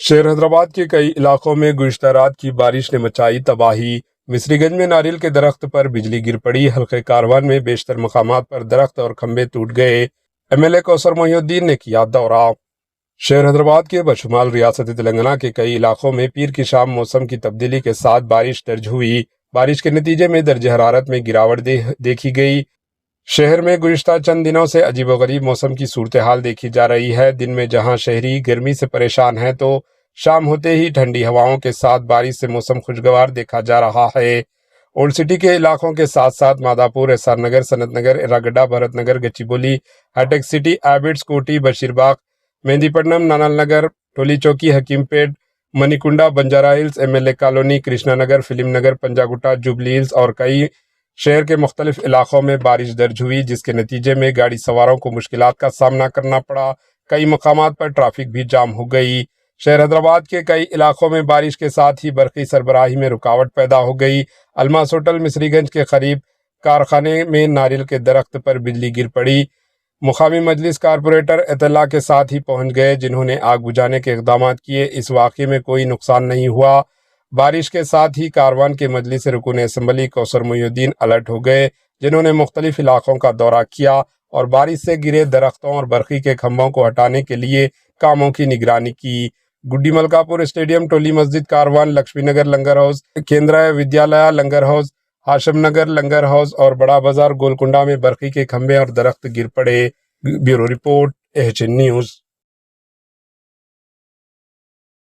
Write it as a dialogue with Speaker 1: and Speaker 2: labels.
Speaker 1: شہر حیدرآباد کے کئی علاقوں میں گزشتہ رات کی بارش نے مچائی تباہی۔ مصری گنج میں ناریل کے درخت پر بجلی گر پڑی۔ حلقہ کاروان میں بیشتر مقامات پر درخت اور کھمبے ٹوٹ گئے۔ ایم ایل اے کوثر محی الدین نے کیا دورہ۔ شہر حیدرآباد کے بشمول ریاست تلنگانہ کے کئی علاقوں میں پیر کی شام موسم کی تبدیلی کے ساتھ بارش درج ہوئی۔ بارش کے نتیجے میں درجہ حرارت میں گراوٹ دیکھی گئی۔ شہر میں گزشتہ چند دنوں سے عجیب و غریب موسم کی صورتحال دیکھی جا رہی ہے۔ دن میں جہاں شہری گرمی سے پریشان ہیں تو شام ہوتے ہی ٹھنڈی ہواؤں کے ساتھ بارش سے موسم خوشگوار دیکھا جا رہا ہے۔ اولڈ سٹی کے علاقوں کے ساتھ ساتھ مادھاپور، ایس آر نگر، سنت Nagar, ایراگڈا، Bharat Nagar, Gachibowli, high tech city, Abids, Koti, Basheerbagh, Mehdipatnam, Nanal Nagar, Tolichowki, Hakimpet, Manikonda, Banjara hills, M L A colony, Krishna Nagar, film Nagar, Panjagutta, jubilee hills اور کئی شہر کے مختلف علاقوں میں بارش درج ہوئی، جس کے نتیجے میں گاڑی سواروں کو مشکلات کا سامنا کرنا پڑا۔ کئی مقامات پر ٹریفک بھی جام ہو گئی۔ شہر حیدرآباد کے کئی علاقوں میں بارش کے ساتھ ہی برقی سربراہی میں رکاوٹ پیدا ہو گئی۔ الماس ہوٹل مصری گنج کے قریب کارخانے میں ناریل کے درخت پر بجلی گر پڑی۔ مقامی مجلس کارپوریٹر اطلاع کے ساتھ ہی پہنچ گئے، جنہوں نے آگ بجھانے کے اقدامات کیے۔ اس واقعے میں کوئی نقصان نہیں ہوا۔ بارش کے ساتھ ہی کاروان کے مجلس رکن اسمبلی کوثر محی الدین الرٹ ہو گئے، جنہوں نے مختلف علاقوں کا دورہ کیا اور بارش سے گرے درختوں اور برقی کے کھمبوں کو ہٹانے کے لیے کاموں کی نگرانی کی۔ گڈی ملکاپور اسٹیڈیم، ٹولی مسجد کاروان، لکشمی نگر لنگر ہاؤس، کیندرا ودیالیہ لنگر ہاؤس، ہاشم نگر لنگر ہاؤس اور بڑا بازار گولکنڈا میں برقی کے کھمبے اور درخت گر پڑے۔ Bureau report, H N news.